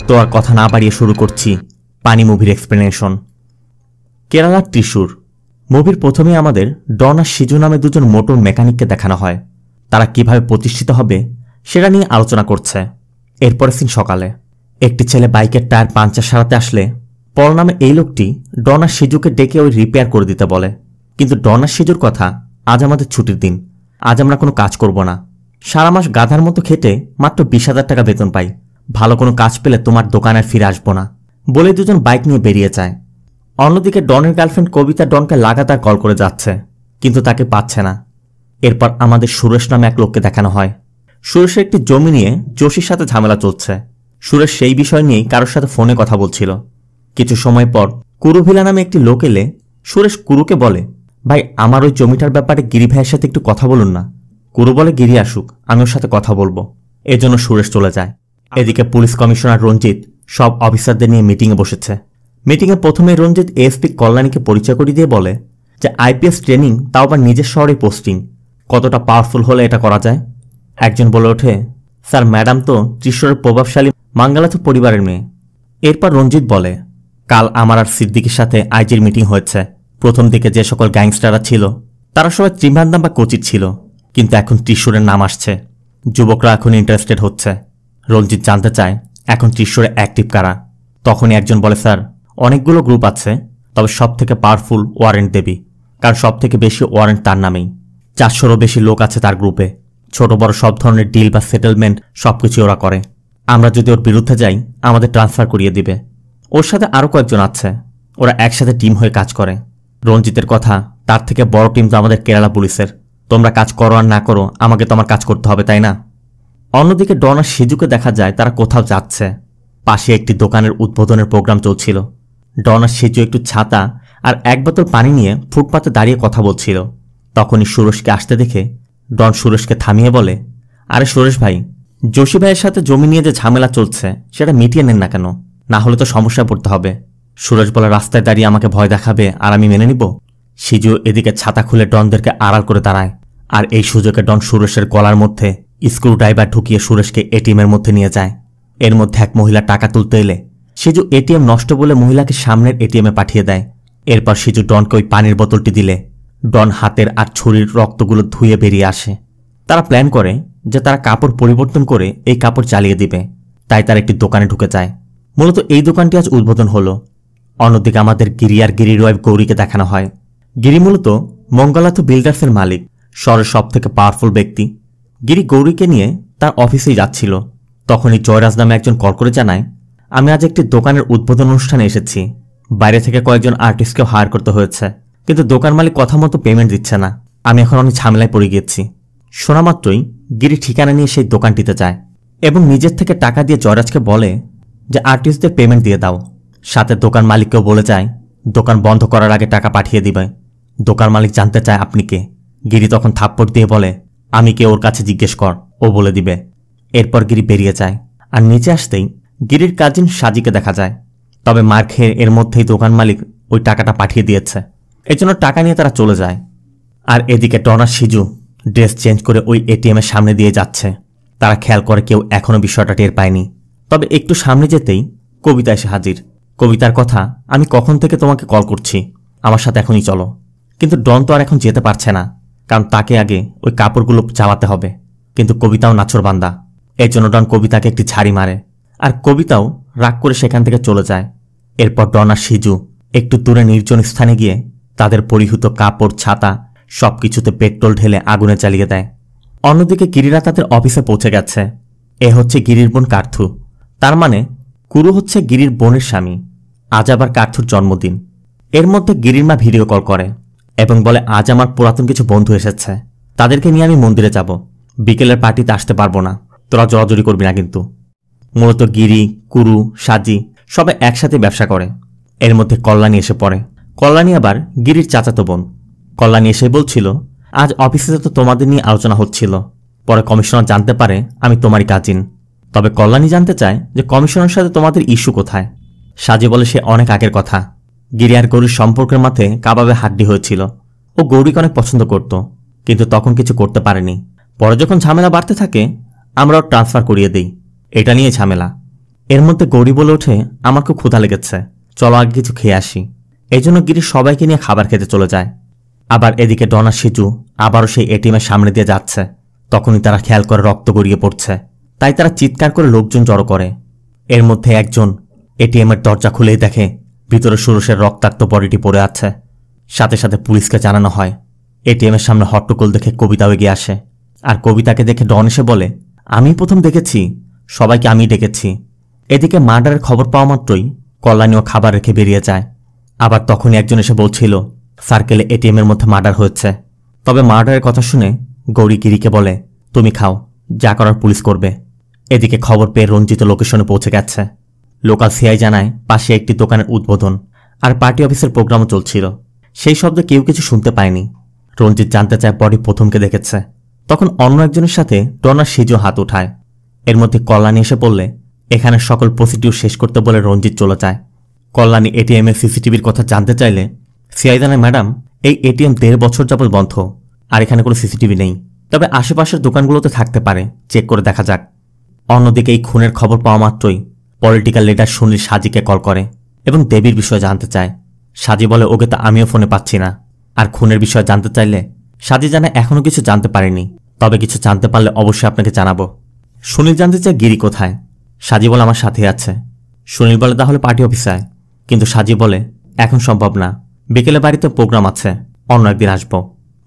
তো আর কথা না বাড়িয়ে শুরু করছি পানি মুভির এক্সপ্লেনেশন। কেরালার ত্রিশূর মুভির প্রথমেই আমাদের ডন আর সিজু নামে দুজন মোটর মেকানিককে দেখানো হয়। তারা কিভাবে প্রতিষ্ঠিত হবে সেটা নিয়ে আলোচনা করছে। এরপরে সিন সকালে একটি ছেলে বাইকের টায়ার পাঞ্চার সারাতে আসলে পল নামে এই লোকটি ডন আর সিজুকে ডেকে ওই রিপেয়ার করে দিতে বলে। কিন্তু ডন আর সিজুর কথা, আজ আমাদের ছুটির দিন, আজ আমরা কোনো কাজ করব না। সারা মাস গাধার মতো খেটে মাত্র 20,000 টাকা বেতন পাই, ভালো কোনো কাজ পেলে তোমার দোকানে ফিরে আসবো না বলে দুজন বাইক নিয়ে বেরিয়ে যায়। অন্যদিকে ডনের গার্লফ্রেন্ড কবিতা ডনকে লাগাতার কল করে যাচ্ছে, কিন্তু তাকে পাচ্ছে না। এরপর আমাদের সুরেশ নামে এক লোককে দেখানো হয়। সুরেশের একটি জমি নিয়ে জোশীর সাথে ঝামেলা চলছে। সুরেশ সেই বিষয় নিয়েই কারোর সাথে ফোনে কথা বলছিল। কিছু সময় পর কুরুভিলা নামে একটি লোক এলে সুরেশ কুরুকে বলে, ভাই আমার ওই জমিটার ব্যাপারে গিরি ভাইয়ের সাথে একটু কথা বলুন না। কুরু বলে, গিরি আসুক, আমি ওর সাথে কথা বলবো। এজন্য সুরেশ চলে যায়। এদিকে পুলিশ কমিশনার রঞ্জিত সব অফিসারদের নিয়ে মিটিংয়ে বসেছে। মিটিংয়ে প্রথমে রঞ্জিত এএসপি কল্যাণীকে পরিচয় করিয়ে দিয়ে বলে যে আইপিএস ট্রেনিং, তাও আবার নিজের শহরে পোস্টিং, কতটা পাওয়ারফুল হলে এটা করা যায়। একজন বলে ওঠে, স্যার ম্যাডাম তো ত্রিশূরের প্রভাবশালী মাঙ্গালাথ পরিবারের মেয়ে। এরপর রঞ্জিত বলে, কাল আমার আর সিদ্দিকের সাথে আইজির মিটিং হয়েছে। প্রথম দিকে যে সকল গ্যাংস্টাররা ছিল তারা সবাই ত্রিভান্দাম বা কোচিত ছিল, কিন্তু এখন ত্রিশূরের নাম আসছে, যুবকরা এখন ইন্টারেস্টেড হচ্ছে। রঞ্জিত জানতে চায় এখন ত্রিশূরে অ্যাক্টিভ কারা। তখনই একজন বলে, স্যার অনেকগুলো গ্রুপ আছে, তবে সব থেকে পাওয়ারফুল ওয়ারেন্ট দেবী, কারণ সব থেকে বেশি ওয়ারেন্ট তার নামেই। 400রও বেশি লোক আছে তার গ্রুপে। ছোট বড় সব ধরনের ডিল বা সেটেলমেন্ট সবকিছু ওরা করে। আমরা যদি ওর বিরুদ্ধে যাই আমাদের ট্রান্সফার করিয়ে দিবে। ওর সাথে আরও কয়েকজন আছে, ওরা একসাথে টিম হয়ে কাজ করে। রঞ্জিতের কথা, তার থেকে বড় টিম তো আমাদের কেরালা পুলিশের। তোমরা কাজ করো আর না করো, আমাকে তো আমার কাজ করতে হবে, তাই না? অন্যদিকে ডন আর সিজুকে দেখা যায় তারা কোথাও যাচ্ছে। পাশে একটি দোকানের উদ্বোধনের প্রোগ্রাম চলছিল। ডন আর সিজু একটু ছাতা আর এক বোতল পানি নিয়ে ফুটপাতে দাঁড়িয়ে কথা বলছিল। তখনই সুরেশকে আসতে দেখে ডন সুরেশকে থামিয়ে বলে, আরে সুরেশ ভাই, যোশী ভাইয়ের সাথে জমি নিয়ে যে ঝামেলা চলছে সেটা মিটিয়ে নেন না কেন, না হলে তো সমস্যায় পড়তে হবে। সুরেশ বলে, রাস্তায় দাঁড়িয়ে আমাকে ভয় দেখাবে আর আমি মেনে নিব? সিজু এদিকে ছাতা খুলে ডনদেরকে আড়াল করে দাঁড়ায়, আর এই সুযোগে ডন সুরেশের গলার মধ্যে স্ক্রু ড্রাইভার ঢুকিয়ে সুরেশকে এটিএমের মধ্যে নিয়ে যায়। এর মধ্যে এক মহিলা টাকা তুলতে এলে সিজু এটিএম নষ্ট বলে মহিলাকে সামনের এটিএমে পাঠিয়ে দেয়। এরপর সিজু ডনকে ওই পানির বোতলটি দিলে ডন হাতের আর ছুরির রক্তগুলো ধুয়ে বেরিয়ে আসে। তারা প্ল্যান করে যে তারা কাপড় পরিবর্তন করে এই কাপড় চালিয়ে দিবে, তাই তার একটি দোকানে ঢুকে যায়। মূলত এই দোকানটি আজ উদ্বোধন হলো। অন্যদিকে আমাদের গিরি আর গিরির ওয়াইফ গৌরীকে দেখানো হয়। গিরি মূলত মঙ্গলাথ বিল্ডার্সের মালিক, শহরের সব থেকে পাওয়ারফুল ব্যক্তি। গিরি গৌরীকে নিয়ে তার অফিসেই যাচ্ছিল। তখনই জয়রাজ নামে একজন কল করে জানায়, আমি আজ একটি দোকানের উদ্বোধন অনুষ্ঠানে এসেছি। বাইরে থেকে কয়েকজন আর্টিস্টকেও হায়ার করতে হয়েছে, কিন্তু দোকান মালিক কথা মতো পেমেন্ট দিচ্ছে না। আমি এখন অনেক ঝামেলায় পড়ে গিয়েছি। শোনা মাত্রই গিরি ঠিকানা নিয়ে সেই দোকানটিতে যায় এবং নিজের থেকে টাকা দিয়ে জয়রাজকে বলে যে আর্টিস্টদের পেমেন্ট দিয়ে দাও। সাথে দোকান মালিককেও বলে যায় দোকান বন্ধ করার আগে টাকা পাঠিয়ে দিবে। দোকান মালিক জানতে চায় আপনি কে। গিরি তখন থাপ্পড় দিয়ে বলে, আমি কে ওর কাছে জিজ্ঞেস কর, ও বলে দিবে। এরপর গিরি বেরিয়ে যায়, আর নিচে আসতেই গিরির কাজিন সাজিকে দেখা যায়। তবে মার খেয়ে এর মধ্যেই দোকান মালিক ওই টাকাটা পাঠিয়ে দিয়েছে, এজন্য টাকা নিয়ে তারা চলে যায়। আর এদিকে ডন আর সিজু ড্রেস চেঞ্জ করে ওই এটিএমের সামনে দিয়ে যাচ্ছে। তারা খেয়াল করে কেউ এখনও বিষয়টা টের পায়নি। তবে একটু সামনে যেতেই কবিতা এসে হাজির। কবিতার কথা, আমি কখন থেকে তোমাকে কল করছি, আমার সাথে এখনই চলো। কিন্তু ডন তো আর এখন যেতে পারছে না, কারণ তাকে আগে ওই কাপড়গুলো চালাতে হবে। কিন্তু কবিতাও নাছোড়বান্দা, এর জন্য ডন কবিতাকে একটি ঝাড়ি মারে, আর কবিতাও রাগ করে সেখান থেকে চলে যায়। এরপর ডন আর সিজু একটু দূরে নির্জন স্থানে গিয়ে তাদের পরিহিত কাপড়, ছাতা সবকিছুতে পেট্রোল ঢেলে আগুনে জ্বালিয়ে দেয়। অন্যদিকে গিরিরা তাদের অফিসে পৌঁছে গেছে। এ হচ্ছে গিরির বোন কার্থু, তার মানে কুরু হচ্ছে গিরির বোনের স্বামী। আজ আবার কার্থুর জন্মদিন। এর মধ্যে গিরির মা ভিডিও কল করে এবং বলে, আজ আমার পুরাতন কিছু বন্ধু এসেছে, তাদেরকে নিয়ে আমি মন্দিরে যাব, বিকেলের পার্টিতে আসতে পারবো না, তোরা জড়াজড়ি করবি না কিন্তু। মূলত গিরি, কুরু, সাজি সবাই একসাথে ব্যবসা করে। এর মধ্যে কল্যাণী এসে পড়ে। কল্যাণী আবার গিরির চাচাতো বোন। কল্যাণী এসে বলছিল, আজ অফিসে তো তোমাদের নিয়ে আলোচনা হচ্ছিল, পরে কমিশনার জানতে পারে আমি তোমারই কাজিন। তবে কল্যাণী জানতে চায় যে কমিশনারের সাথে তোমাদের ইস্যু কোথায়। সাজি বলে সে অনেক আগের কথা। গিরি আর গৌরীর সম্পর্কের মাঝে কাবাবে হাড্ডি হয়েছিল। ও গৌরীকে অনেক পছন্দ করত, কিন্তু তখন কিছু করতে পারেনি। পরে যখন ঝামেলা বাড়তে থাকে আমরা ওর ট্রান্সফার করিয়ে দিই, এটা নিয়ে ঝামেলা। এর মধ্যে গৌরী বলে ওঠে, আমার খুব ক্ষুধা লেগেছে, চলো আগে কিছু খেয়ে আসি। এই জন্য গিরি সবাইকে নিয়ে খাবার খেতে চলে যায়। আবার এদিকে ডন আর সিজু আবারও সেই এটিএমের সামনে দিয়ে যাচ্ছে। তখনই তারা খেয়াল করে রক্ত গড়িয়ে পড়ছে, তাই তারা চিৎকার করে লোকজন জড়ো করে। এর মধ্যে একজন এটিএমের দরজা খুলেই দেখে ভিতরে সুরসের রক্তাক্ত বডিটি পড়ে আছে। সাথে সাথে পুলিশকে জানানো হয়। এটিএমের সামনে হট্টগোল দেখে কবিতাও এগিয়ে আসে, আর কবিতাকে দেখে ডন এসে বলে, আমি প্রথম দেখেছি, সবাইকে আমি ডেকেছি। এদিকে মার্ডারের খবর পাওয়া মাত্রই কল্যাণীও খাবার রেখে বেরিয়ে যায়। আবার তখনই একজন এসে বলছিল সার্কেলে এটিএমের মধ্যে মার্ডার হয়েছে। তবে মার্ডারের কথা শুনে গৌরী গিরিকে বলে, তুমি খাও, যা করার পুলিশ করবে। এদিকে খবর পেয়ে রঞ্জিত লোকেশনে পৌঁছে গেছে। লোকাল সিআই জানায় পাশে একটি দোকানের উদ্বোধন আর পার্টি অফিসের প্রোগ্রামও চলছিল। সেই শব্দে কেউ কিছু শুনতে পায়নি। রঞ্জিত জানতে চায় বডি প্রথমকে দেখেছে। তখন অন্য একজনের সাথে ডন আর সিজু হাত উঠায়। এর মধ্যে কল্যাণী এসে বললে এখানে সকল প্রসিডিউর শেষ করতে বলে রঞ্জিত চলে যায়। কল্যাণী এটিএম এর সিসিটিভির কথা জানতে চাইলে সিআই জানায়, ম্যাডাম, এই এটিএম 1.5 বছর যাবৎ বন্ধ, আর এখানে কোনো সিসিটিভি নেই। তবে আশেপাশের দোকানগুলোতে থাকতে পারে, চেক করে দেখা যাক। অন্যদিকে এই খুনের খবর পাওয়া মাত্রই পলিটিক্যাল লিডার সুনীল সাজিকে কল করে এবং দেবীর বিষয়ে জানতে চায়। সাজি বলে, ওকে তো আমিও ফোনে পাচ্ছি না। আর খুনের বিষয়ে জানতে চাইলে সাজি জানায় এখনও কিছু জানতে পারেনি, তবে কিছু জানতে পারলে অবশ্যই আপনাকে জানাবো। সুনীল জানতে চায় গিরি কোথায়। সাজি বলে, আমার সাথে আছে। সুনীল বলে, তাহলে পার্টি অফিসে আয়। কিন্তু সাজি বলে, এখন সম্ভব না, বিকেলে বাড়িতে প্রোগ্রাম আছে, অন্য একদিন আসবো।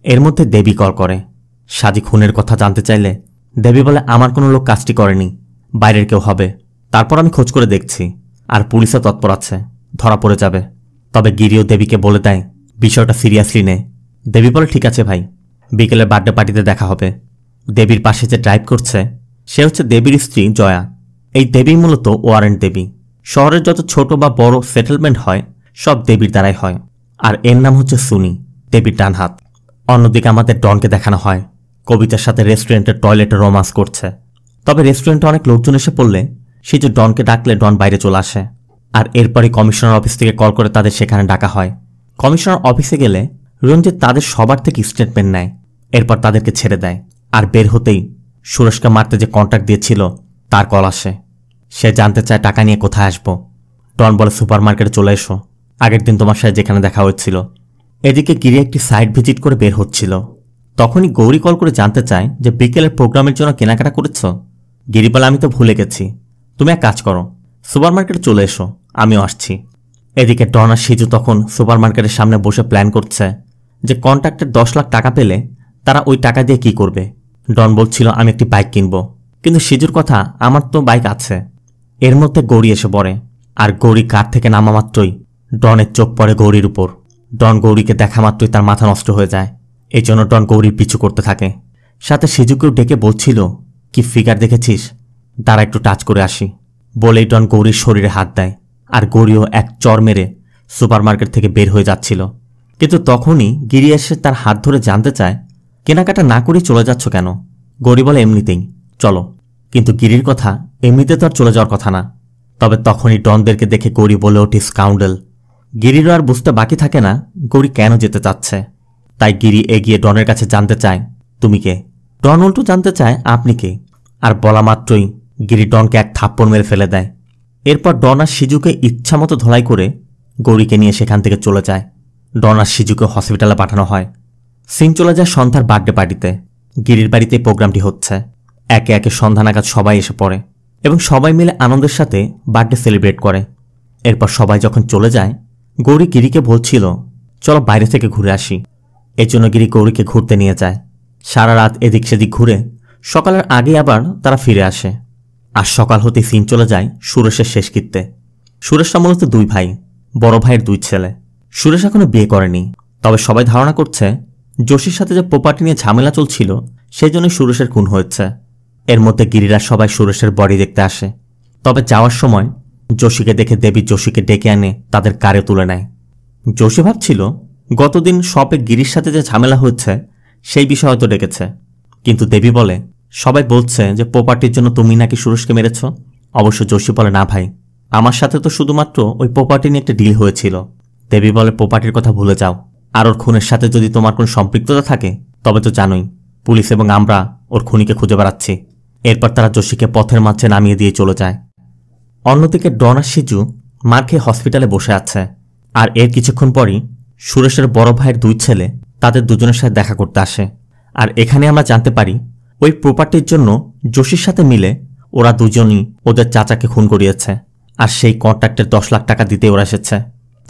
এর মধ্যে দেবী কল করে। সাজি খুনের কথা জানতে চাইলে দেবী বলে, আমার কোনো লোক কাজটি করেনি, বাইরের কেউ হবে। তারপর আমি খোঁজ করে দেখছি, আর পুলিশও তৎপর আছে, ধরা পড়ে যাবে। তবে গিরিও দেবীকে বলে দেয় বিষয়টা সিরিয়াসলি নে। দেবী বলে, ঠিক আছে ভাই, বিকেলের বার্থডে পার্টিতে দেখা হবে। দেবীর পাশে যে ড্রাইভ করছে সে হচ্ছে দেবীর স্ত্রী জয়া। এই দেবী মূলত ওয়ারেন্ট দেবী। শহরের যত ছোট বা বড় সেটেলমেন্ট হয় সব দেবীর দ্বারাই হয়। আর এর নাম হচ্ছে সুনি, দেবীর ডান হাত। অন্যদিকে আমাদের ডনকে দেখানো হয় কবিতার সাথে রেস্টুরেন্টের টয়লেটে রোমান্স করছে। তবে রেস্টুরেন্টে অনেক লোকজন এসে পড়লে সে যে ডনকে ডাকলে ডন বাইরে চলে আসে। আর এরপরই কমিশনার অফিস থেকে কল করে তাদের সেখানে ডাকা হয়। কমিশনার অফিসে গেলে রঞ্জিত তাদের সবার থেকে স্টেটমেন্ট নেয়। এরপর তাদেরকে ছেড়ে দেয়। আর বের হতেই সুরেশকে মারতে যে কন্ট্রাক্ট দিয়েছিল তার কল আসে। সে জানতে চায় টাকা নিয়ে কোথায় আসবো। ডন বলে, সুপার মার্কেটে চলে এসো, আগের দিন তোমার সাথে যেখানে দেখা হয়েছিল। এদিকে গিরি একটি সাইট ভিজিট করে বের হচ্ছিল। তখনই গৌরী কল করে জানতে চায় যে বিকেলের প্রোগ্রামের জন্য কেনাকাটা করেছ। গিরি বলে, আমি তো ভুলে গেছি, তুমি এক কাজ করো, সুপার মার্কেটে চলে এসো, আমিও আসছি। এদিকে ডন আর সিজু তখন সুপার মার্কেটের সামনে বসে প্ল্যান করছে যে কন্ট্রাক্টের 10 লাখ টাকা পেলে তারা ওই টাকা দিয়ে কি করবে। ডন বলছিল, আমি একটি বাইক কিনব, কিন্তু সিজুর কথা, আমার তো বাইক আছে। এর মধ্যে গৌরী এসে পড়ে। আর গৌরী কার থেকে নামা মাত্রই ডনের চোখ পড়ে গৌরীর উপর। ডন গৌরীকে দেখা মাত্রই তার মাথা নষ্ট হয়ে যায়। এই জন্য ডন গৌরীর পিছু করতে থাকে। সাথে সিজুকেও ডেকে বলছিল, কি ফিগার দেখেছিস, তারা একটু টাচ করে আসি। বলেই ডন গৌরীর শরীরে হাত দেয়। আর গৌরীও এক চর মেরে সুপার মার্কেট থেকে বের হয়ে যাচ্ছিল। কিন্তু তখনই গিরি এসে তার হাত ধরে জানতে চায়, কেনাকাটা না করেই চলে যাচ্ছ কেন। গৌরী বলে, এমনিতেই, চলো। কিন্তু গিরির কথা, এমনিতে তো আর চলে যাওয়ার কথা না। তবে তখনই ডনদেরকে দেখে গৌরী বলে ওঠে, স্কাউন্ডেল। গিরিরও আর বুঝতে বাকি থাকে না গৌরী কেন যেতে চাচ্ছে। তাই গিরি এগিয়ে ডনের কাছে জানতে চায়, তুমি কে। ডন উল্টো জানতে চায়, আপনি কে। আর বলা মাত্রই গিরি ডনকে এক থাপ্পড় মেরে ফেলে দেয়। এরপর ডন আর সিজুকে ইচ্ছামতো ধোলাই করে গৌরীকে নিয়ে সেখান থেকে চলে যায়। ডন আর সিজুকে হসপিটালে পাঠানো হয়। সিন চলে যায় সন্ধ্যার বার্থডে পার্টিতে। গিরির বাড়িতে প্রোগ্রামটি হচ্ছে। একে একে সন্ধ্যা নাগাদ সবাই এসে পড়ে এবং সবাই মিলে আনন্দের সাথে বার্থডে সেলিব্রেট করে। এরপর সবাই যখন চলে যায়, গৌরী গিরিকে বলছিল, চলো বাইরে থেকে ঘুরে আসি। এর জন্য গিরি গৌরীকে ঘুরতে নিয়ে যায়। সারা রাত এদিক সেদিক ঘুরে সকালের আগে আবার তারা ফিরে আসে। আর সকাল হতে সিন চলে যায় সুরেশের শেষকৃত্যে। সুরেশরা মূলত 2 ভাই, বড় ভাইয়ের 2 ছেলে। সুরেশ এখনো বিয়ে করেনি। তবে সবাই ধারণা করছে যোশীর সাথে যে প্রপার্টি নিয়ে ঝামেলা চলছিল সেই জন্য সুরেশের খুন হয়েছে। এর মধ্যে গিরিরা সবাই সুরেশের বডি দেখতে আসে। তবে যাওয়ার সময় যোশীকে দেখে দেবী যোশীকে ডেকে আনে তাদের কারে তুলে নেয়। যোশী ভাবছিল গতদিন শপে গিরির সাথে যে ঝামেলা হচ্ছে সেই বিষয় হয়তো ডেকেছে। কিন্তু দেবী বলে, সবাই বলছে যে প্রপার্টির জন্য তুমি নাকি সুরেশকে মেরেছ। অবশ্য যোশী বলে, না ভাই, আমার সাথে তো শুধুমাত্র ওই প্রপার্টি নিয়ে একটা ডিল হয়েছিল। দেবী বলে, প্রপার্টির কথা ভুলে যাও। আর ওর খুনের সাথে যদি তোমার কোনো সম্পৃক্ততা থাকে তবে তো জানোই, পুলিশ এবং আমরা ওর খুনিকে খুঁজে বেড়াচ্ছি। এরপর তারা যোশীকে পথের মাঝে নামিয়ে দিয়ে চলে যায়। অন্যদিকে ডন আর সিজু মার খেয়ে হসপিটালে বসে আছে। আর এর কিছুক্ষণ পরই সুরেশের বড় ভাইয়ের 2 ছেলে তাদের দুজনের সাথে দেখা করতে আসে। আর এখানে আমরা জানতে পারি ওই প্রপার্টির জন্য জোশীর সাথে মিলে ওরা দুজনই ওদের চাচাকে খুন করিয়েছে। আর সেই কন্ট্রাক্টের 10 লাখ টাকা দিতে ওরা এসেছে।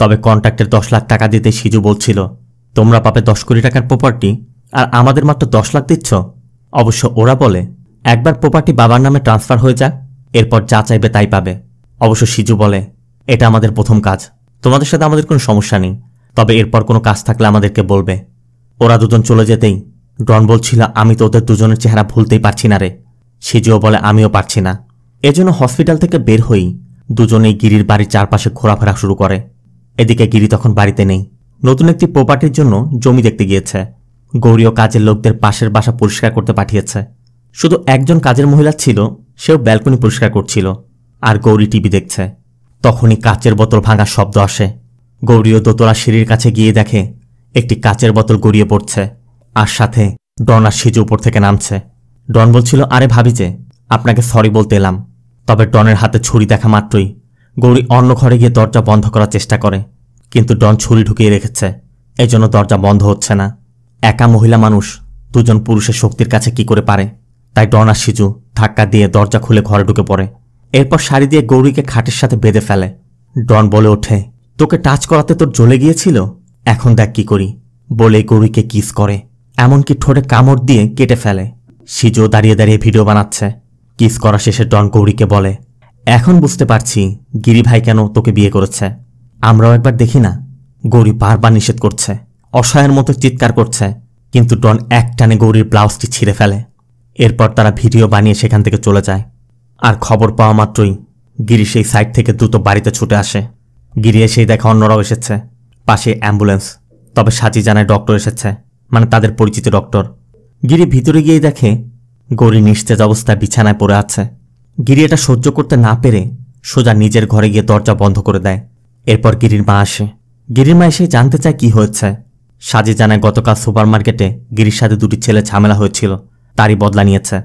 তবে কন্ট্রাক্টের 10 লাখ টাকা দিতে সিজু বলছিল, তোমরা পাবে 10 কোটি টাকার প্রপার্টি আর আমাদের মাত্র 10 লাখ দিচ্ছ। অবশ্য ওরা বলে একবার প্রপার্টি বাবার নামে ট্রান্সফার হয়ে যাক, এরপর যা চাইবে তাই পাবে। অবশ্য সিজু বলে, এটা আমাদের প্রথম কাজ, তোমাদের সাথে আমাদের কোনো সমস্যা নেই, তবে এরপর কোনো কাজ থাকলে আমাদেরকে বলবে। ওরা দুজন চলে যেতেই ডন বলছিল, আমি তো ওদের দুজনের চেহারা ভুলতেই পারছি না রে। সিজুও বলে, আমিও পারছি না। এজন্য হসপিটাল থেকে বের হই দুজনেই গিরির বাড়ির চারপাশে ঘোরাফেরা শুরু করে। এদিকে গিরি তখন বাড়িতে নেই, নতুন একটি প্রপার্টির জন্য জমি দেখতে গিয়েছে। গৌরীও কাজের লোকদের পাশের বাসা পরিষ্কার করতে পাঠিয়েছে। শুধু একজন কাজের মহিলা ছিল, সেও ব্যালকনি পরিষ্কার করছিল আর গৌরী টিভি দেখছে। তখনই কাচের বোতল ভাঙার শব্দ আসে। গৌরীও দোতলা সিঁড়ির কাছে গিয়ে দেখে একটি কাচের বোতল গড়িয়ে পড়ছে, আর সাথে ডন আর সিজু উপর থেকে নামছে। ডন বলছিল, আরে ভাবি যে আপনাকে সরি বলতে এলাম। তবে ডনের হাতে ছুরি দেখা মাত্রই গৌরী অন্য ঘরে গিয়ে দরজা বন্ধ করার চেষ্টা করে, কিন্তু ডন ছুরি ঢুকিয়ে রেখেছে, এজন্য দরজা বন্ধ হচ্ছে না। একা মহিলা মানুষ দুজন পুরুষের শক্তির কাছে কি করে পারে, তাই ডন আর সিজু ধাক্কা দিয়ে দরজা খুলে ঘরে ঢুকে পড়ে। এরপর শাড়ি দিয়ে গৌরীকে খাটের সাথে বেঁধে ফেলে। ডন বলে ওঠে, তোকে টাচ করাতে তোর জ্বলে গিয়েছিল, এখন দেখ কি করি, বলে গৌরীকে কিস করে, এমনকি ঠোঁটে কামড় দিয়ে কেটে ফেলে। সিজু দাঁড়িয়ে দাঁড়িয়ে ভিডিও বানাচ্ছে। কিস করা শেষে ডন গৌরীকে বলে, এখন বুঝতে পারছি গিরি ভাই কেন তোকে বিয়ে করেছে, আমরাও একবার দেখি না। গৌরী বারবার নিষেধ করছে, অসহায়ের মতো চিৎকার করছে, কিন্তু ডন এক টানে গৌরীর ব্লাউজটি ছিঁড়ে ফেলে। এরপর তারা ভিডিও বানিয়ে সেখান থেকে চলে যায়। আর খবর পাওয়া মাত্রই গিরি সেই সাইড থেকে দ্রুত বাড়িতে ছুটে আসে। গিরি এসেই দেখা অন্যরাও এসেছে, পাশে অ্যাম্বুলেন্স। তবে সাজি জানায় ডক্টর এসেছে, মানে তাদের পরিচিত ডক্টর। গিরি ভিতরে গিয়ে দেখে গৌরী নিস্তেজ অবস্থায় বিছানায় পড়ে আছে। গিরি এটা সহ্য করতে না পেরে সোজা নিজের ঘরে গিয়ে দরজা বন্ধ করে দেয়। এরপর গিরির মা আসে। গিরির মা এসে জানতে চায় কি হয়েছে। সাজি জানায় গতকাল সুপারমার্কেটে গিরির সাথে 2টি ছেলে ঝামেলা হয়েছিল, তারই বদলা নিয়েছে।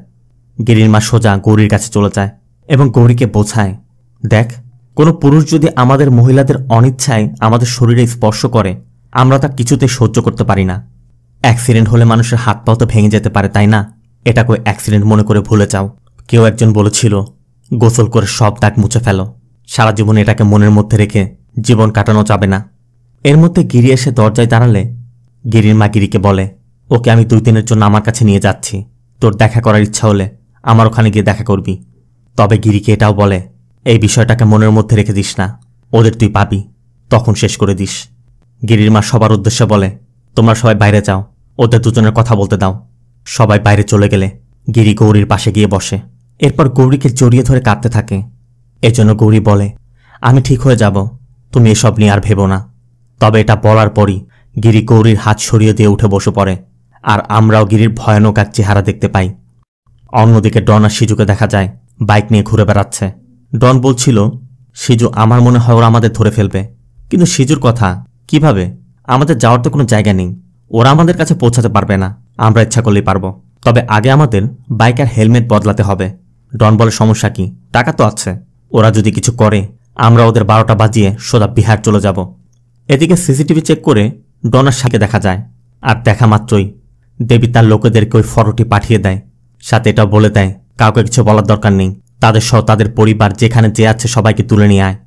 গিরির মা সোজা গৌরীর কাছে চলে যায় এবং গৌরীকে বোঝায়, দেখ, কোনো পুরুষ যদি আমাদের মহিলাদের অনিচ্ছায় আমাদের শরীরে স্পর্শ করে, আমরা তা কিছুতেই সহ্য করতে পারি না। অ্যাক্সিডেন্ট হলে মানুষের হাত পাও তো ভেঙে যেতে পারে, তাই না? এটাকে অ্যাক্সিডেন্ট মনে করে ভুলে যাও। কেউ একজন বলেছিল, গোসল করে সব দাগ মুছে ফেলো, সারা জীবন এটাকে মনের মধ্যে রেখে জীবন কাটানো যাবে না। এর মধ্যে গিরি এসে দরজায় দাঁড়ালে গিরির মা গিরিকে বলে, ওকে আমি 2 দিনের জন্য আমার কাছে নিয়ে যাচ্ছি, তোর দেখা করার ইচ্ছা হলে আমার ওখানে গিয়ে দেখা করবি। তবে গিরিকে এটাও বলে, এই বিষয়টাকে মনের মধ্যে রেখে দিস না, ওদের তুই পাবি, তখন শেষ করে দিস। গিরির মা সবার উদ্দেশ্যে বলে, তোমরা সবাই বাইরে যাও, ওদের দুজনের কথা বলতে দাও। সবাই বাইরে চলে গেলে গিরি গৌরীর পাশে গিয়ে বসে। এরপর গৌরীকে জড়িয়ে ধরে কাঁদতে থাকে। এজন্য গৌরী বলে, আমি ঠিক হয়ে যাব, তুমি এসব নিয়ে আর ভেবো না। তবে এটা বলার পরই গিরি গৌরীর হাত সরিয়ে দিয়ে উঠে বসে পড়ে, আর আমরাও গিরির ভয়ানক এক চেহারা দেখতে পাই। অন্যদিকে ডন আর সিজুকে দেখা যায় বাইক নিয়ে ঘুরে বেড়াচ্ছে। ডন বলছিল, সিজু আমার মনে হয় ওরা আমাদের ধরে ফেলবে। কিন্তু সিজুর কথা, কিভাবে? আমাদের যাওয়ার তো কোনো জায়গা নেই, ওরা আমাদের কাছে পৌঁছাতে পারবে না, আমরা ইচ্ছা করলেই পারবো। তবে আগে আমাদের বাইক আর হেলমেট বদলাতে হবে। ডন বলে, সমস্যা কি, টাকা তো আছে, ওরা যদি কিছু করে আমরা ওদের 12টা বাজিয়ে সোজা বিহার চলে যাব। এদিকে সিসিটিভি চেক করে ডনার সাথে দেখা যায়, আর দেখা মাত্রই দেবী তার লোকেদেরকে ওই ফটোটি পাঠিয়ে দেয়। সাথে এটাও বলে দেয়, কাউকে কিছু বলার দরকার নেই, তাদের সহ তাদের পরিবার যেখানে যে আছে সবাইকে তুলে নিয়ে আয়।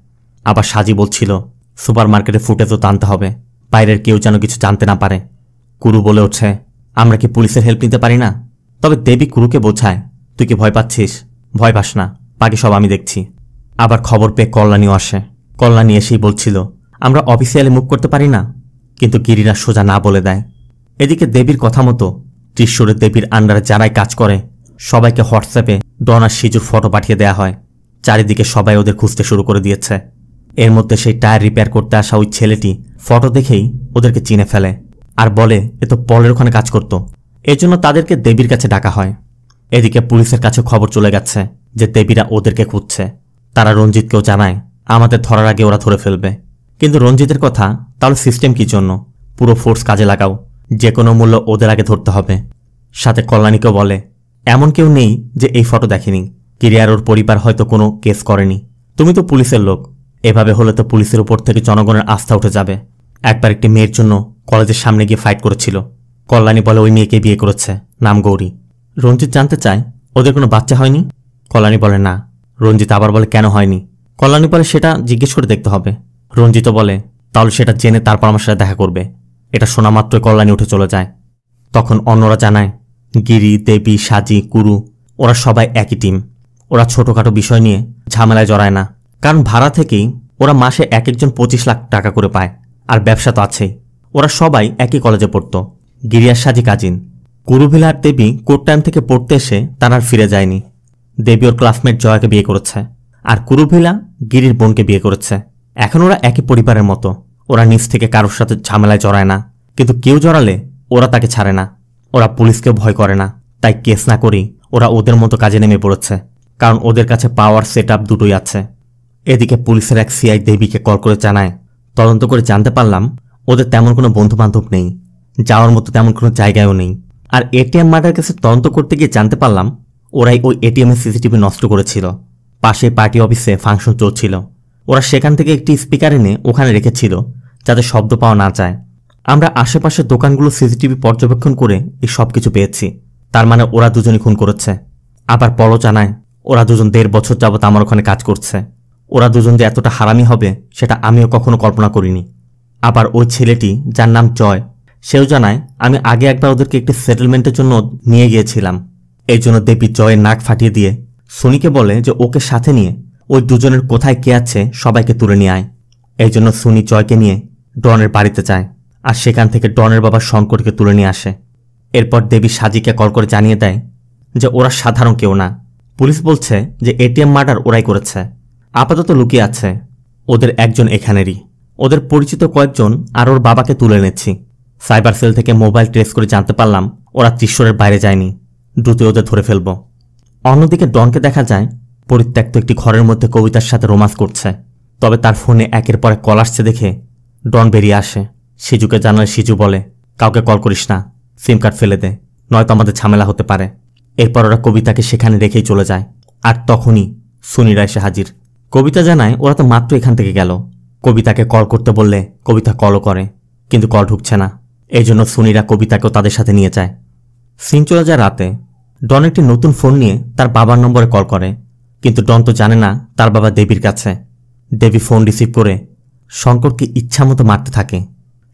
আবার সাজি বলছিল, সুপারমার্কেটে ফুটেজও টানতে হবে, বাইরের কেউ যেন কিছু জানতে না পারে। কুরু বলে ওঠে, আমরা কি পুলিশের হেল্প নিতে পারি না? তবে দেবী কুরুকে বোঝায়, তুই কি ভয় পাচ্ছিস? ভয় পাস না, বাকি সব আমি দেখছি। আবার খবর পেয়ে কল্যাণীও আসে। কল্যাণী এসেই বলছিল, আমরা অফিসিয়ালি মুভ করতে পারি না, কিন্তু গিরিরা সোজা না বলে দেয়। এদিকে দেবীর কথা মতো ত্রিশূরের দেবীর আন্ডারে যারাই কাজ করে সবাইকে হোয়াটসঅ্যাপে ডন আর সিজুর ফটো পাঠিয়ে দেয়া হয়। চারিদিকে সবাই ওদের খুঁজতে শুরু করে দিয়েছে। এর মধ্যে সেই টায়ার রিপেয়ার করতে আসা ওই ছেলেটি ফটো দেখেই ওদেরকে চিনে ফেলে আর বলে, এ তো পলের ওখানে কাজ করত। এজন্য তাদেরকে দেবীর কাছে ডাকা হয়। এদিকে পুলিশের কাছে খবর চলে গেছে যে দেবীরা ওদেরকে খুঁজছে। তারা রঞ্জিতকেও জানায়, আমাদের ধরার আগে ওরা ধরে ফেলবে। কিন্তু রঞ্জিতের কথা, তাহলে সিস্টেম কি জন্য? পুরো ফোর্স কাজে লাগাও, যে কোনো মূল্য ওদের আগে ধরতে হবে। সাথে কল্যাণীকেও বলে, এমন কেউ নেই যে এই ফটো দেখেনি, গিরি আর ওর পরিবার হয়তো কোনো কেস করেনি, তুমি তো পুলিশের লোক, এভাবে হলে তো পুলিশের উপর থেকে জনগণের আস্থা উঠে যাবে। একবার একটি মেয়ের জন্য কলেজের সামনে গিয়ে ফাইট করেছিল। কল্যাণী বলে ওই মেয়েকে বিয়ে করেছে, নাম গৌরী। রঞ্জিত জানতে চায় ওদের কোনো বাচ্চা হয়নি? কল্যাণী বলে না। রঞ্জিত আবার বলে কেন হয়নি? কল্যাণী বলে সেটা জিজ্ঞেস করে দেখতে হবে। রঞ্জিত বলে তাহলে সেটা জেনে তারপর আমার সাথে দেখা করবে। এটা শোনা মাত্রই কল্যাণী উঠে চলে যায়। তখন অন্যরা জানায় গিরি, দেবী, সাজি, কুরু ওরা সবাই একই টিম। ওরা ছোটখাটো বিষয় নিয়ে ঝামেলায় জড়ায় না, কারণ ভাড়া থেকেই ওরা মাসে এক একজন 25 লাখ টাকা করে পায়, আর ব্যবসা তো আছেই। ওরা সবাই একই কলেজে পড়ত। গিরি আর সাজি কাজিন। কুরুভিলা আর দেবী কোর্ট টাইম থেকে পড়তে এসে তারা আর ফিরে যায়নি। দেবী ওর ক্লাসমেট জয়াকে বিয়ে করেছে, আর কুরুভিলা গিরির বোনকে বিয়ে করেছে। এখন ওরা একই পরিবারের মতো। ওরা নিজ থেকে কারোর সাথে ঝামেলায় জড়ায় না, কিন্তু কেউ জড়ালে ওরা তাকে ছাড়ে না। ওরা পুলিশকে ভয় করে না, তাই কেস না করেই ওরা ওদের মতো কাজে নেমে পড়েছে, কারণ ওদের কাছে পাওয়ার সেট আপ দুটোই আছে। এদিকে পুলিশের এক সিআই দেবীকে কল করে জানায় তদন্ত করে জানতে পারলাম ওদের তেমন কোনো বন্ধু বান্ধব নেই, যাওয়ার মতো তেমন কোনো জায়গায়ও নেই। আর এটিএম মার্ডার কেসে তদন্ত করতে গিয়ে জানতে পারলাম ওরাই ওই এটিএমের সিসিটিভি নষ্ট করেছিল। পাশে পার্টি অফিসে ফাংশন চলছিল, ওরা সেখান থেকে একটি স্পিকার এনে ওখানে রেখেছিল যাতে শব্দ পাওয়া না যায়। আমরা আশেপাশের দোকানগুলো সিসিটিভি পর্যবেক্ষণ করে এই সব কিছু পেয়েছি। তার মানে ওরা দুজনই খুন করেছে। আবার পলো জানায় ওরা দুজন 1.5 বছর যাবত আমার ওখানে কাজ করছে। ওরা দুজন যে এতটা হারামি হবে সেটা আমিও কখনো কল্পনা করিনি। আবার ওই ছেলেটি যার নাম জয়, সেও জানায় আমি আগে একবার ওদেরকে একটি সেটেলমেন্টের জন্য নিয়ে গিয়েছিলাম। এই জন্য দেবী জয়ের নাক ফাটিয়ে দিয়ে সুনিকে বলে যে ওকে সাথে নিয়ে ওই দুজনের কোথায় কে আছে সবাইকে তুলে নিয়ে আয়। এই জন্য সুনি জয়কে নিয়ে ডনের বাড়িতে যায়, আর সেখান থেকে ডনের বাবা শঙ্করকে তুলে নিয়ে আসে। এরপর দেবী সাজিকে কল করে জানিয়ে দেয় যে ওরা সাধারণ কেউ না। পুলিশ বলছে যে এটিএম মার্ডার ওরাই করেছে, আপাতত লুকিয়ে আছে। ওদের একজন এখানেরই, ওদের পরিচিত কয়েকজন আর ওর বাবাকে তুলে এনেছি। সাইবার সেল থেকে মোবাইল ট্রেস করে জানতে পারলাম ওরা ত্রিশূরের বাইরে যায়নি, দ্রুত ওদের ধরে ফেলব। অন্যদিকে ডনকে দেখা যায় পরিত্যক্ত একটি ঘরের মধ্যে কবিতার সাথে রোমান্স করছে। তবে তার ফোনে একের পর এক কল আসছে দেখে ডন বেরিয়ে আসে। সিজুকে জানালে সিজু বলে কাউকে কল করিস না, সিম কার্ড ফেলে দে, নয়তো আমাদের ঝামেলা হতে পারে। এরপর ওরা কবিতাকে সেখানে রেখেই চলে যায়। আর তখনই সুনিরা এসে হাজির। কবিতা জানায় ওরা তো মাত্র এখান থেকে গেল। কবিতাকে কল করতে বললে কবিতা কলও করে, কিন্তু কল ঢুকছে না। এই জন্য সুনিরা কবিতাকেও তাদের সাথে নিয়ে যায়। সিন চলে যায় রাতে। ডন একটি নতুন ফোন নিয়ে তার বাবার নম্বরে কল করে, কিন্তু ডন তো জানে না তার বাবা দেবীর কাছে। দেবী ফোন রিসিভ করে শঙ্করকে ইচ্ছামতো মারতে থাকে।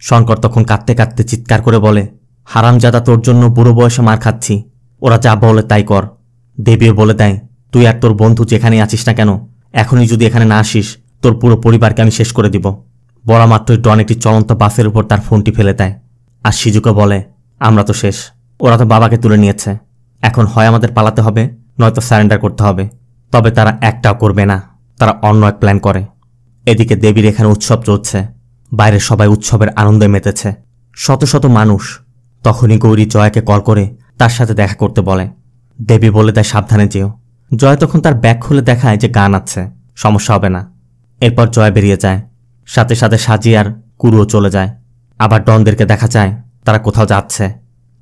শঙ্কর তখন কাঁদতে কাঁদতে চিৎকার করে বলে হারামজাদা, তোর জন্য বুড়ো বয়সে মার খাচ্ছি, ওরা যা বলে তাই কর। দেবীও বলে দেয় তুই আর তোর বন্ধু যেখানে আছিস না কেন, এখনই যদি এখানে না আসিস তোর পুরো পরিবারকে আমি শেষ করে দিব। বলা মাত্রই ডন একটি চলন্ত বাসের উপর তার ফোনটি ফেলে দেয়। আর সিজুকে বলে আমরা তো শেষ, ওরা তো বাবাকে তুলে নিয়েছে, এখন হয় আমাদের পালাতে হবে নয়তো স্যারেন্ডার করতে হবে। তবে তারা একটাও করবে না, তারা অন্য এক প্ল্যান করে। এদিকে দেবীর এখানে উৎসব চলছে, বাইরে সবাই উৎসবের আনন্দে মেতেছে, শত শত মানুষ। তখনই গৌরী জয়াকে কল করে তার সাথে দেখা করতে বলে। দেবী বলে দেয় সাবধানে যেও। জয় তখন তার ব্যাগ খুলে দেখায় যে গান আছে, সমস্যা হবে না। এরপর জয় বেরিয়ে যায়, সাথে সাথে সাজি আর কুরুও চলে যায়। আবার ডনদেরকে দেখা যায় তারা কোথাও যাচ্ছে।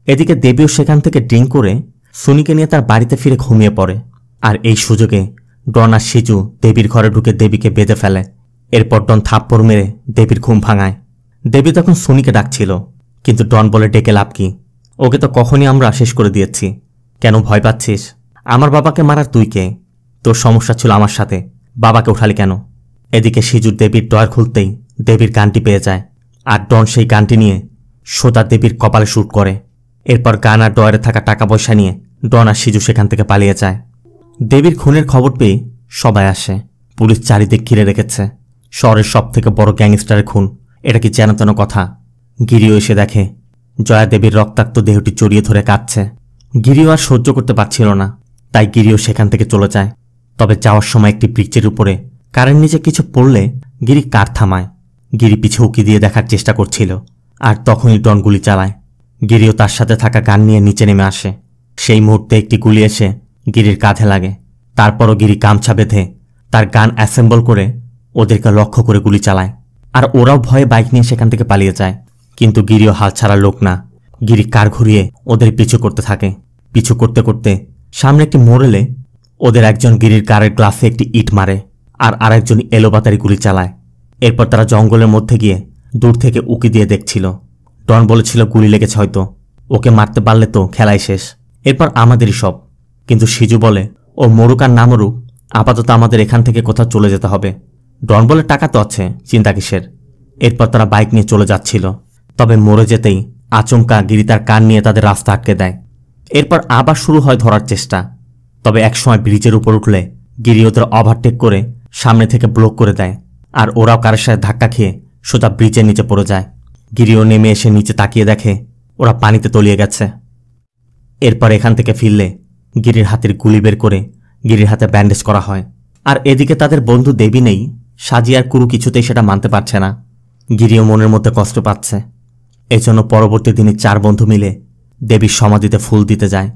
এদিকে দেবীও সেখান থেকে ড্রিঙ্ক করে সুনিকে নিয়ে তার বাড়িতে ফিরে ঘুমিয়ে পড়ে। আর এই সুযোগে ডন আর সিজু দেবীর ঘরে ঢুকে দেবীকে বেঁধে ফেলে। এরপর ডন থাপ্পড় মেরে দেবীর ঘুম ভাঙায়। দেবী তখন সুনিকে ডাকছিল, কিন্তু ডন বলে ডেকে লাভ কি, ওকে তো কখনই আমরা শেষ করে দিয়েছি, কেন ভয় পাচ্ছিস? আমার বাবাকে মারার তুই কে? তোর সমস্যা ছিল আমার সাথে, বাবাকে উঠালি কেন? এদিকে সিজুর দেবীর ডয়ার খুলতেই দেবীর গানটি পেয়ে যায়, আর ডন সেই গানটি নিয়ে সোজা দেবীর কপালে শ্যুট করে। এরপর গান আর ডয়ারে থাকা টাকা পয়সা নিয়ে ডন আর সিজু সেখান থেকে পালিয়ে যায়। দেবীর খুনের খবর পেয়ে সবাই আসে, পুলিশ চারিদিক ঘিরে রেখেছে। শহরের সব থেকে বড় গ্যাংস্টারের খুন, এটা কি যেন তেন কথা। গিরিও এসে দেখে জয়া দেবীর রক্তাক্ত দেহটি জড়িয়ে ধরে কাঁদছে। গিরিও আর সহ্য করতে পারছিল না, তাই গিরিও সেখান থেকে চলে যায়। তবে যাওয়ার সময় একটি ব্রিজের উপরে কারের নিচে কিছু পড়লে গিরি কার থামায়। গিরি পিছে উকি দিয়ে দেখার চেষ্টা করছিল, আর তখনই ডন গুলি চালায়। গিরিও তার সাথে থাকা গান নিয়ে নিচে নেমে আসে। সেই মুহূর্তে একটি গুলি এসে গিরির কাঁধে লাগে। তারপরও গিরি গামছা বেঁধে তার গান অ্যাসেম্বল করে ওদেরকে লক্ষ্য করে গুলি চালায়, আর ওরাও ভয়ে বাইক নিয়ে সেখান থেকে পালিয়ে যায়। কিন্তু গিরিও হাল ছাড়ার লোক না। গিরি কার ঘুরিয়ে ওদের পিছু করতে থাকে। পিছু করতে করতে সামনে একটি মোড় এলে ওদের একজন গিরির কারের গ্লাসে একটি ইট মারে, আর আরেকজন এলোপাতাড়ি গুলি চালায়। এরপর তারা জঙ্গলের মধ্যে গিয়ে দূর থেকে উকি দিয়ে দেখছিল। ডন বলেছিল গুলি লেগেছে হয়তো, ওকে মারতে পারলে তো খেলাই শেষ, এরপর আমাদেরই সব। কিন্তু সিজু বলে ও মরুক আর না মরুক, আপাতত আমাদের এখান থেকে কোথাও চলে যেতে হবে। ডন বলে টাকা তো আছে, চিন্তা কিসের। এরপর তারা বাইক নিয়ে চলে যাচ্ছিল। তবে মরে যেতেই আচমকা গিরি তার কান নিয়ে তাদের রাস্তা আটকে দেয়। এরপর আবার শুরু হয় ধরার চেষ্টা। তবে একসময় ব্রিজের উপর উঠলে গিরি ওদের ওভারটেক করে সামনে থেকে ব্লক করে দেয়, আর ওরাও কারের সাথে ধাক্কা খেয়ে সোজা ব্রিজের নিচে পড়ে যায়। গিরিও নেমে এসে নিচে তাকিয়ে দেখে ওরা পানিতে তলিয়ে গেছে। এরপর এখান থেকে ফিরলে গিরির হাতের গুলি বের করে গিরির হাতে ব্যান্ডেজ করা হয়। আর এদিকে তাদের বন্ধু দেবী নেই, সাজি আর কুরু কিছুতেই সেটা মানতে পারছে না। গিরিও মনের মধ্যে কষ্ট পাচ্ছে। এজন্য পরবর্তী দিনে 4 বন্ধু মিলে দেবীর সমাধিতে ফুল দিতে যায়।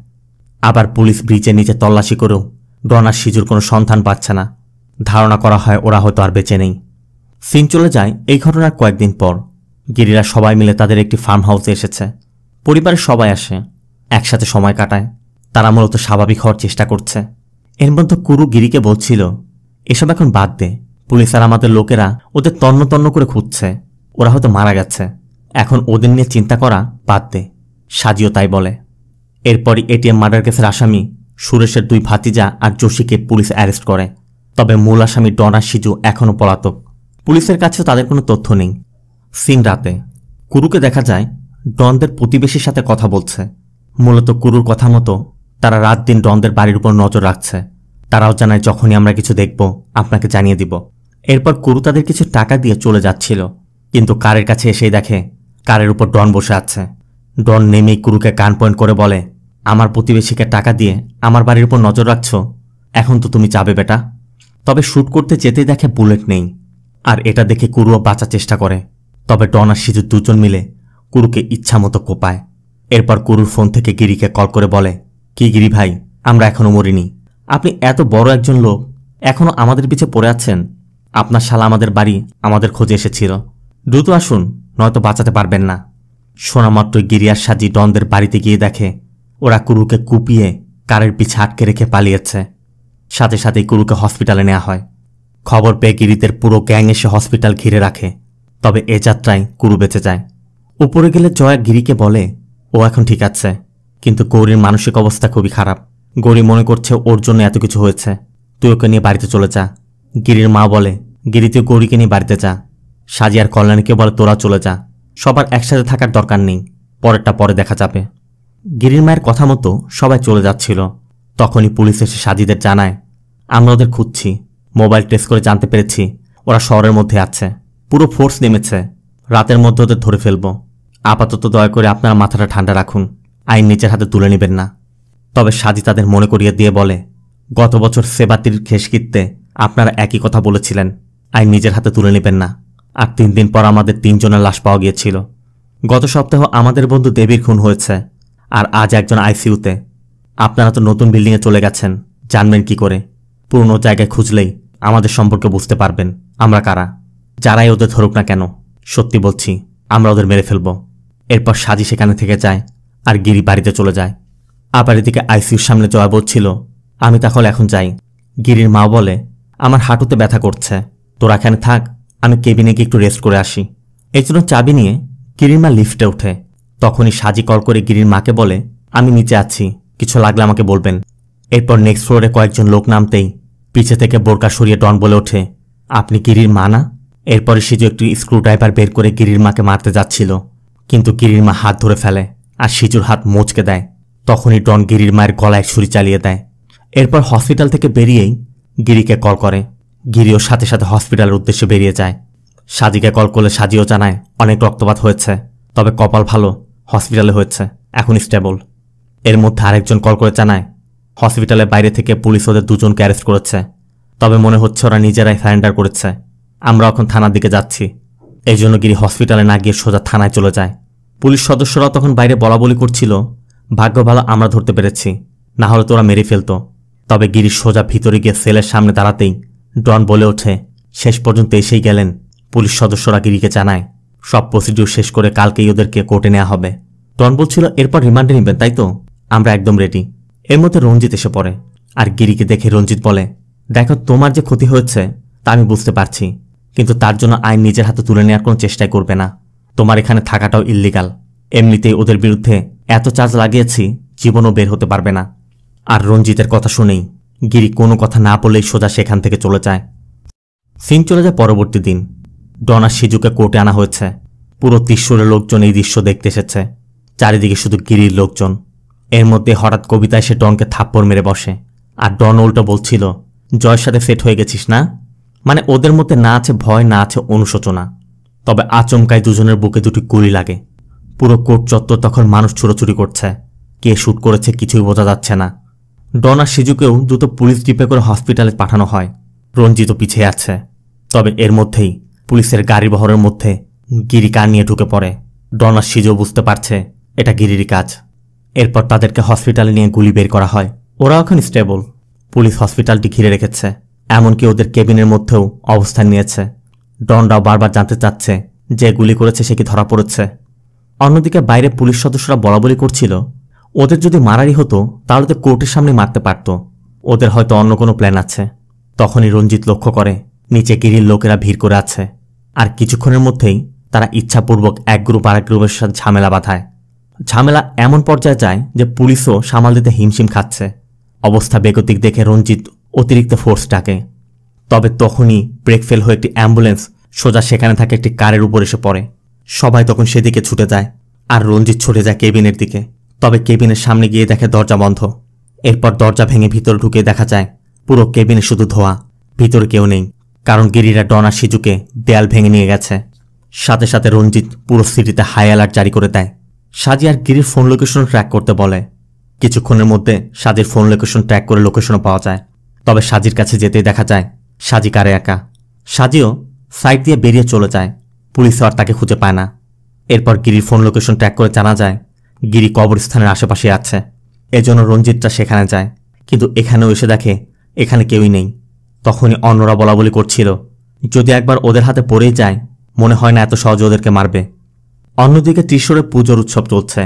আবার পুলিশ ব্রিজের নিচে তল্লাশি করেও ডন আর সিজুর কোনো সন্ধান পাচ্ছে না। ধারণা করা হয় ওরা হয়তো আর বেঁচে নেই। সিন চলে যায় এই ঘটনার কয়েকদিন পর। গিরিরা সবাই মিলে তাদের একটি ফার্ম হাউসে এসেছে। পরিবারের সবাই আসে, একসাথে সময় কাটায়। তারা মূলত স্বাভাবিক হওয়ার চেষ্টা করছে। এর মধ্যে কুরু গিরিকে বলছিল, এসব এখন বাদ দে, পুলিশ আর আমাদের লোকেরা ওদের তন্ন তন্ন করে খুঁজছে, ওরা হয়তো মারা গেছে, এখন ওদের নিয়ে চিন্তা করা বাদ দে। সাজিও তাই বলে। এরপরই এটিএম মার্ডার কেসের আসামি সুরেশের 2 ভাতিজা আর যোশীকে পুলিশ অ্যারেস্ট করে। তবে মূল আসামি ডন আর সিজু এখনও পলাতক। পুলিশের কাছেও তাদের কোনো তথ্য নেই। সিন রাতে কুরুকে দেখা যায় ডনদের প্রতিবেশীর সাথে কথা বলছে। মূলত কুরুর কথা মতো তারা রাত দিন ডনদের বাড়ির উপর নজর রাখছে। তারাও জানায় যখনই আমরা কিছু দেখব আপনাকে জানিয়ে দিব। এরপর কুরু তাদের কিছু টাকা দিয়ে চলে যাচ্ছিল, কিন্তু কারের কাছে এসেই দেখে কারের উপর ডন বসে আছে। ডন নেমেই কুরুকে কান পয়েন্ট করে বলে, আমার প্রতিবেশীকে টাকা দিয়ে আমার বাড়ির উপর নজর রাখছ, এখন তো তুমি যাবে বেটা। তবে শ্যুট করতে যেতেই দেখে বুলেট নেই, আর এটা দেখে কুরুও বাঁচার চেষ্টা করে। তবে ডন আর সিজু দুজন মিলে কুরুকে ইচ্ছামতো কোপায়। এরপর কুরুর ফোন থেকে গিরিকে কল করে বলে, কি গিরি ভাই, আমরা এখনো মরিনি, আপনি এত বড় একজন লোক এখনো আমাদের পিছে পড়ে আছেন। আপনার শালা আমাদের বাড়ি আমাদের খোঁজে এসেছিল, দ্রুত আসুন, নয়তো বাঁচাতে পারবেন না। শোনা মাত্রই গিরি আর সাজি ডনদের বাড়িতে গিয়ে দেখে ওরা কুরুকে কুপিয়ে কারের পিছে আটকে রেখে পালিয়েছে। সাথে সাথেই কুরুকে হসপিটালে নেওয়া হয়। খবর পেয়ে গিরিদের পুরো গ্যাং এসে হসপিটাল ঘিরে রাখে। তবে এ যাত্রায় কুরু বেঁচে যায়। উপরে গেলে জয়া গিরিকে বলে, ও এখন ঠিক আছে, কিন্তু গৌরীর মানসিক অবস্থা খুবই খারাপ। গৌরী মনে করছে ওর জন্য এত কিছু হয়েছে, তুই ওকে নিয়ে বাড়িতে চলে যা। গিরির মা বলে, গিরি তুই গৌরীকে নিয়ে বাড়িতে যা। সাজি আর কল্যাণীকে বলে, তোরা চলে যা, সবার একসাথে থাকার দরকার নেই, পরেরটা পরে দেখা যাবে। গিরির মায়ের কথা মতো সবাই চলে যাচ্ছিল। তখনই পুলিশ এসে সাজিদের জানায়, আমরা ওদের খুঁজছি, মোবাইল টেস্ট করে জানতে পেরেছি ওরা শহরের মধ্যে আছে, পুরো ফোর্স নেমেছে, রাতের মধ্যে ওদের ধরে ফেলব। আপাতত দয়া করে আপনারা মাথাটা ঠান্ডা রাখুন, আইন নিজের হাতে তুলে নেবেন না। তবে সাজি তাদের মনে করিয়ে দিয়ে বলে, গত বছর সেবাতির খেসকিতে আপনারা একই কথা বলেছিলেন, আইন নিজের হাতে তুলে নেবেন না। আর 3 দিন পর আমাদের 3 জনের লাশ পাওয়া গিয়েছিল। গত সপ্তাহ আমাদের বন্ধু দেবীর খুন হয়েছে, আর আজ একজন আইসিইউতে। আপনারা তো নতুন বিল্ডিংয়ে চলে গেছেন, জানবেন কি করে? পুরনো জায়গায় খুঁজলেই আমাদের সম্পর্কে বুঝতে পারবেন আমরা কারা। যারাই ওদের ধরুক না কেন, সত্যি বলছি আমরা ওদের মেরে ফেলব। এরপর সাজি সেখানে থেকে যায় আর গিরি বাড়িতে চলে যায়। আবার এদিকে আইসিইউর সামনে জয়া বলছিল, আমি তাহলে এখন যাই। গিরির মা বলে, আমার হাঁটুতে ব্যথা করছে, তোরা এখানে থাক, আমি কেবিনে গিয়ে একটু রেস্ট করে আসি। এই জন্য চাবি নিয়ে গিরির মা লিফটে ওঠে। তখনই সাজি কল করে গিরির মাকে বলে, আমি নিচে আছি, কিছু লাগলে আমাকে বলবেন। এরপর নেক্সট ফ্লোরে কয়েকজন লোক নামতেই পিছে থেকে বোরকা সরিয়ে ডন বলে ওঠে, আপনি গিরির মা না? এরপরে সিজু একটি স্ক্রুড্রাইভার বের করে গিরির মাকে মারতে যাচ্ছিল, কিন্তু গিরির মা হাত ধরে ফেলে আর সিজুর হাত মোচকে দেয়। তখনই ডন গিরির মায়ের গলায় ছুরি চালিয়ে দেয়। এরপর হসপিটাল থেকে বেরিয়েই গিরিকে কল করে। গিরিও সাথে সাথে হসপিটালের উদ্দেশ্যে বেরিয়ে যায়। সাজিকে কল করলে সাজিও জানায় অনেক রক্তপাত হয়েছে, তবে কপাল ভালো হসপিটালে হয়েছে, এখন স্টেবল। এর মধ্যে আরেকজন কল করে জানায় হসপিটালের বাইরে থেকে পুলিশ ওদের 2 জনকে অ্যারেস্ট করেছে, তবে মনে হচ্ছে ওরা নিজেরাই সারেন্ডার করেছে। আমরা এখন থানার দিকে যাচ্ছি। এই জন্য গিরি হসপিটালে না গিয়ে সোজা থানায় চলে যায়। পুলিশ সদস্যরাও তখন বাইরে বলাবলি করছিল, ভাগ্য ভালো আমরা ধরতে পেরেছি, না হলে তোরা মেরে ফেলতো। তবে গিরি সোজা ভিতরে গিয়ে সেলের সামনে দাঁড়াতেই ডন বলে ওঠে, শেষ পর্যন্ত এসেই গেলেন। পুলিশ সদস্যরা গিরিকে জানায় সব প্রসিডিউর শেষ করে কালকেই ওদেরকে কোর্টে নেওয়া হবে। ডন বলছিল এরপর রিমান্ডে নেবেন, তাই তো? আমরা একদম রেডি। এর মধ্যে রঞ্জিত এসে পড়ে আর গিরিকে দেখে রঞ্জিত বলে, দেখো তোমার যে ক্ষতি হয়েছে তা আমি বুঝতে পারছি, কিন্তু তার জন্য আইন নিজের হাতে তুলে নেওয়ার কোনো চেষ্টাই করবে না। তোমার এখানে থাকাটাও ইল্লিগাল। এমনিতেই ওদের বিরুদ্ধে এত চার্জ লাগিয়েছি, জীবনও বের হতে পারবে না। আর রঞ্জিতের কথা শুনেই গিরি কোনো কথা না বললেই সোজা সেখান থেকে চলে যায়। সিন চলে যায় পরবর্তী দিন। ডন আর সিজুকে কোর্টে আনা হয়েছে। পুরো ত্রিশূরের লোকজন এই দৃশ্য দেখতে এসেছে। চারিদিকে শুধু গিরির লোকজন। এর মধ্যে হঠাৎ কবিতা এসে ডনকে থাপ্পড় মেরে বসে। আর ডন উল্টো বলছিল, জয়ের সাথে সেট হয়ে গেছিস না? মানে ওদের মধ্যে না আছে ভয়, না আছে অনুশোচনা। তবে আচমকায় দুজনের বুকে দুটি গুলি লাগে। পুরো কোর্ট চত্বর তখন মানুষ ছুটোছুটি করছে। কে শ্যুট করেছে কিছুই বোঝা যাচ্ছে না। ডন আর সিজুকেও দ্রুত পুলিশ জিপে করে হসপিটালে পাঠানো হয়। রঞ্জিতও পিছিয়ে আছে। তবে এর মধ্যেই পুলিশের গাড়ি বহরের মধ্যে গিরি কার নিয়ে ঢুকে পড়ে। ডন আর সিজু বুঝতে পারছে এটা গিরিরই কাজ। এরপর তাদেরকে হসপিটালে নিয়ে গুলি বের করা হয়। ওরা এখন স্টেবল। পুলিশ হসপিটালটি ঘিরে রেখেছে, এমনকি ওদের কেবিনের মধ্যেও অবস্থান নিয়েছে। ডনরাও বারবার জানতে চাচ্ছে যে গুলি করেছে সে কি ধরা পড়েছে। অন্যদিকে বাইরে পুলিশ সদস্যরা বলাবলি করছিল, ওদের যদি মারারই হতো তাহলে তো কোর্টের সামনে মারতে পারত, ওদের হয়তো অন্য কোনো প্ল্যান আছে। তখনই রঞ্জিত লক্ষ্য করে নিচে গিরির লোকেরা ভিড় করে আছে। আর কিছুক্ষণের মধ্যেই তারা ইচ্ছাপূর্বক এক গ্রুপ আর এক গ্রুপের সাথে ঝামেলা বাঁধায়। ঝামেলা এমন পর্যায়ে যায় যে পুলিশও সামাল দিতে হিমশিম খাচ্ছে। অবস্থা বেগতিক দেখে রঞ্জিত অতিরিক্ত ফোর্স ডাকে। তবে তখনই ব্রেক ফেল হয়ে একটি অ্যাম্বুলেন্স সোজা সেখানে থাকে একটি কারের উপর এসে পড়ে। সবাই তখন সেদিকে ছুটে যায় আর রঞ্জিত ছুটে যায় কেবিনের দিকে। তবে কেবিনের সামনে গিয়ে দেখে দরজা বন্ধ। এরপর দরজা ভেঙে ভিতরে ঢুকে দেখা যায় পুরো কেবিনে শুধু ধোঁয়া, ভিতরে কেউ নেই, কারণ গিরিরা ডন আর সিজুকে দেয়াল ভেঙে নিয়ে গেছে। সাথে সাথে রঞ্জিত পুরো সিটিতে হাই অ্যালার্ট জারি করে দেয়। সাজি আর গিরির ফোন লোকেশন ট্র্যাক করতে বলে। কিছুক্ষণের মধ্যে সাজির ফোন লোকেশন ট্র্যাক করে লোকেশনও পাওয়া যায়। তবে সাজির কাছে যেতেই দেখা যায় সাজি কারে একা। সাজিও সাইড দিয়ে বেরিয়ে চলে যায়। পুলিশও আর তাকে খুঁজে পায় না। এরপর গিরির ফোন লোকেশন ট্র্যাক করে জানা যায় গিরি কবরস্থানের আশেপাশে আছে। এজন্য রঞ্জিতটা সেখানে যায়, কিন্তু এখানেও এসে দেখে এখানে কেউই নেই। তখনই অন্যরা বলাবলি করছিল, যদি একবার ওদের হাতে পড়েই যায় মনে হয় না এত সহজে ওদেরকে মারবে। অন্যদিকে ত্রিশূরে পুজোর উৎসব চলছে।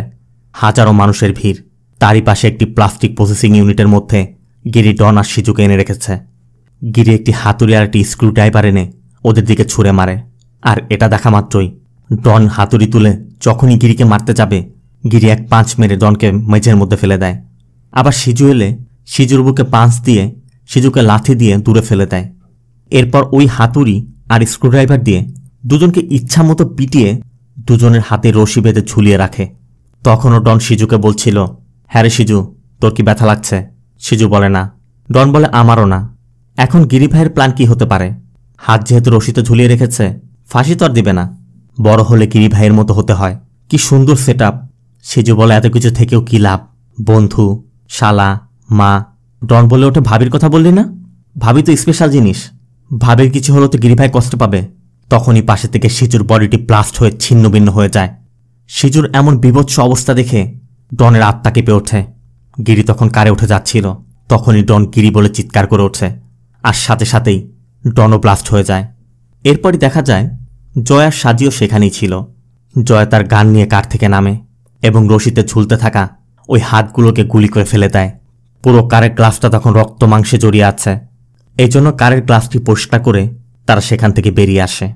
হাজারো মানুষের ভিড়। তারই পাশে একটি প্লাস্টিক প্রসেসিং ইউনিটের মধ্যে গিরি ডন আর সিজুকে এনে রেখেছে। গিরি একটি হাতুড়ি আর একটি স্ক্রু ড্রাইভার এনে ওদের দিকে ছুঁড়ে মারে। আর এটা দেখা মাত্রই ডন হাতুড়ি তুলে যখনই গিরিকে মারতে যাবে গিরি এক পাঁচ মেরে ডনকে মেঝের মধ্যে ফেলে দেয়। আবার সিজু এলে সিজুর বুকে পাঁচ দিয়ে সিজুকে লাথি দিয়ে দূরে ফেলে দেয়। এরপর ওই হাতুড়ি আর স্ক্রুড্রাইভার দিয়ে দুজনকে ইচ্ছা মতো পিটিয়ে দুজনের হাতে রশি বেঁধে ঝুলিয়ে রাখে। তখনও ডন সিজুকে বলছিল, হ্যাঁ রে সিজু, তোর কি ব্যথা লাগছে? সিজু বলে না। ডন বলে আমারও না। এখন গিরি ভাইয়ের প্ল্যান কি হতে পারে? হাত যেহেতু রশিতে ঝুলিয়ে রেখেছে, ফাঁসি তো আর দিবে না। বড় হলে গিরি ভাইয়ের মতো হতে হয়। কি সুন্দর সেট আপ। সিজু বলে এত কিছু থেকেও কি লাভ? বন্ধু, শালা, মা। ডন বলে ওঠে, ভাবির কথা বললি না? ভাবি তো স্পেশাল জিনিস। ভাবির কিছু হলো তো গিরি ভাই কষ্ট পাবে। তখনই পাশে থেকে সিজুর বডিটি ব্লাস্ট হয়ে ছিন্ন ভিন্ন হয়ে যায়। সিজুর এমন বিভৎস অবস্থা দেখে ডনের আত্মা কেঁপে ওঠে। গিরি তখন কারে উঠে যাচ্ছিল। তখনই ডন গিরি বলে চিৎকার করে ওঠে। আর সাথে সাথেই ডনও ব্লাস্ট হয়ে যায়। এরপরই দেখা যায় জয়ার সাজিও সেখানেই ছিল। জয়া তার গান নিয়ে কার থেকে নামে এবং রশিতে ঝুলতে থাকা ওই হাতগুলোকে গুলি করে ফেলে দেয়। পুরো কারের গ্লাসটা তখন রক্ত মাংসে জড়িয়ে আছে। এই জন্য কারের গ্লাসটি পরিষ্কার করে তারা সেখান থেকে বেরিয়ে আসে।